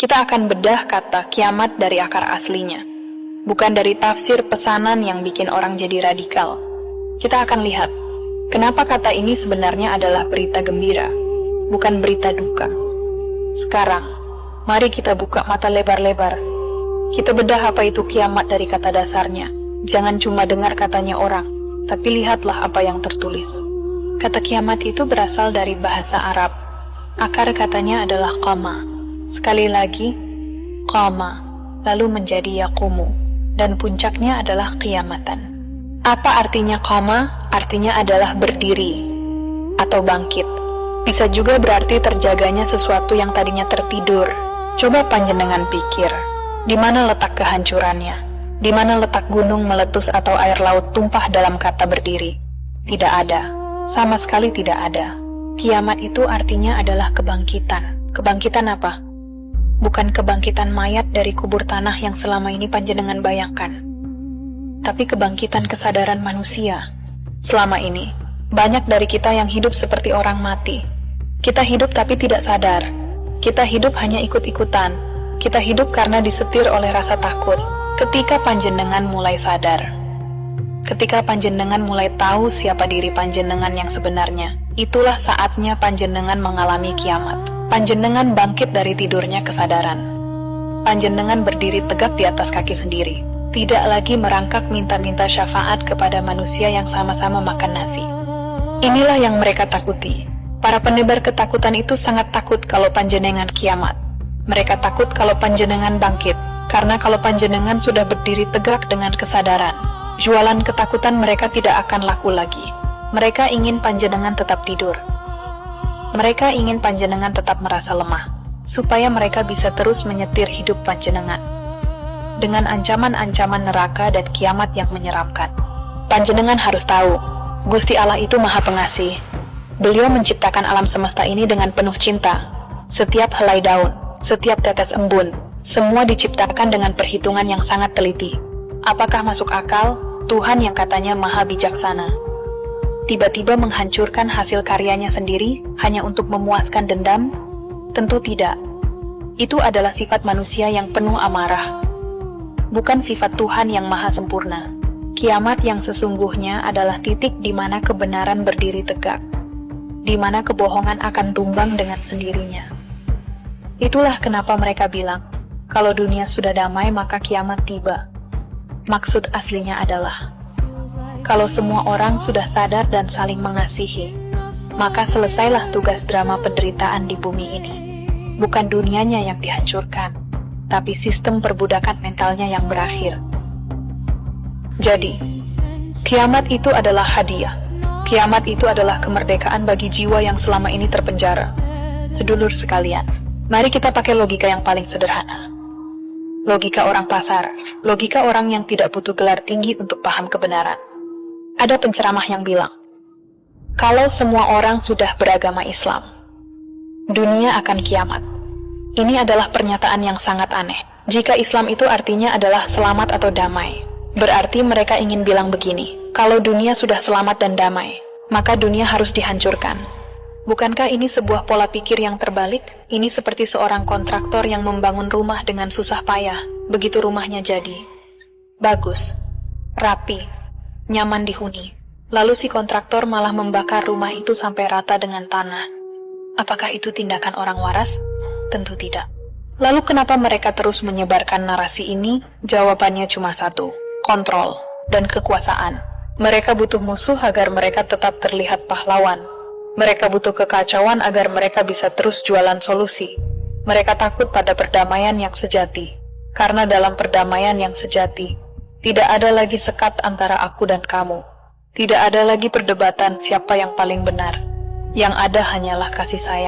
Kita akan bedah kata kiamat dari akar aslinya, bukan dari tafsir pesanan yang bikin orang jadi radikal. Kita akan lihat, kenapa kata ini sebenarnya adalah berita gembira, bukan berita duka. Sekarang, mari kita buka mata lebar-lebar. Kita bedah apa itu kiamat dari kata dasarnya. Jangan cuma dengar katanya orang, tapi lihatlah apa yang tertulis. Kata kiamat itu berasal dari bahasa Arab. Akar katanya adalah qama. Sekali lagi, qama, lalu menjadi yaqumu, dan puncaknya adalah kiamatan. Apa artinya qama? Artinya adalah berdiri atau bangkit. Bisa juga berarti terjaganya sesuatu yang tadinya tertidur. Coba panjenengan pikir, di mana letak kehancurannya? Di mana letak gunung meletus atau air laut tumpah dalam kata berdiri? Tidak ada, sama sekali tidak ada. Kiamat itu artinya adalah kebangkitan. Kebangkitan apa? Bukan kebangkitan mayat dari kubur tanah yang selama ini panjenengan bayangkan, tapi kebangkitan kesadaran manusia. Selama ini, banyak dari kita yang hidup seperti orang mati. Kita hidup tapi tidak sadar. Kita hidup hanya ikut-ikutan. Kita hidup karena disetir oleh rasa takut. Ketika panjenengan mulai sadar, ketika panjenengan mulai tahu siapa diri panjenengan yang sebenarnya, itulah saatnya panjenengan mengalami kiamat. Panjenengan bangkit dari tidurnya kesadaran. Panjenengan berdiri tegak di atas kaki sendiri. Tidak lagi merangkak minta-minta syafaat kepada manusia yang sama-sama makan nasi. Inilah yang mereka takuti. Para penebar ketakutan itu sangat takut kalau panjenengan kiamat. Mereka takut kalau panjenengan bangkit. Karena kalau panjenengan sudah berdiri tegak dengan kesadaran, jualan ketakutan mereka tidak akan laku lagi. Mereka ingin panjenengan tetap tidur. Mereka ingin panjenengan tetap merasa lemah, supaya mereka bisa terus menyetir hidup panjenengan dengan ancaman-ancaman neraka dan kiamat yang menyeramkan. Panjenengan harus tahu, Gusti Allah itu Maha Pengasih. Beliau menciptakan alam semesta ini dengan penuh cinta. Setiap helai daun, setiap tetes embun, semua diciptakan dengan perhitungan yang sangat teliti. Apakah masuk akal Tuhan yang katanya Maha Bijaksana tiba-tiba menghancurkan hasil karyanya sendiri hanya untuk memuaskan dendam? Tentu tidak. Itu adalah sifat manusia yang penuh amarah, bukan sifat Tuhan yang maha sempurna. Kiamat yang sesungguhnya adalah titik di mana kebenaran berdiri tegak, di mana kebohongan akan tumbang dengan sendirinya. Itulah kenapa mereka bilang, kalau dunia sudah damai maka kiamat tiba. Maksud aslinya adalah, kalau semua orang sudah sadar dan saling mengasihi, maka selesailah tugas drama penderitaan di bumi ini. Bukan dunianya yang dihancurkan, tapi sistem perbudakan mentalnya yang berakhir. Jadi, kiamat itu adalah hadiah. Kiamat itu adalah kemerdekaan bagi jiwa yang selama ini terpenjara. Sedulur sekalian, mari kita pakai logika yang paling sederhana. Logika orang pasar, logika orang yang tidak butuh gelar tinggi untuk paham kebenaran. Ada penceramah yang bilang, kalau semua orang sudah beragama Islam, dunia akan kiamat. Ini adalah pernyataan yang sangat aneh. Jika Islam itu artinya adalah selamat atau damai, berarti mereka ingin bilang begini, kalau dunia sudah selamat dan damai, maka dunia harus dihancurkan. Bukankah ini sebuah pola pikir yang terbalik? Ini seperti seorang kontraktor yang membangun rumah dengan susah payah. Begitu rumahnya jadi bagus, rapi, nyaman dihuni, lalu si kontraktor malah membakar rumah itu sampai rata dengan tanah. Apakah itu tindakan orang waras? Tentu tidak. Lalu kenapa mereka terus menyebarkan narasi ini? Jawabannya cuma satu, kontrol dan kekuasaan. Mereka butuh musuh agar mereka tetap terlihat pahlawan. Mereka butuh kekacauan agar mereka bisa terus jualan solusi. Mereka takut pada perdamaian yang sejati, karena dalam perdamaian yang sejati, tidak ada lagi sekat antara aku dan kamu. Tidak ada lagi perdebatan siapa yang paling benar. Yang ada hanyalah kasih sayang.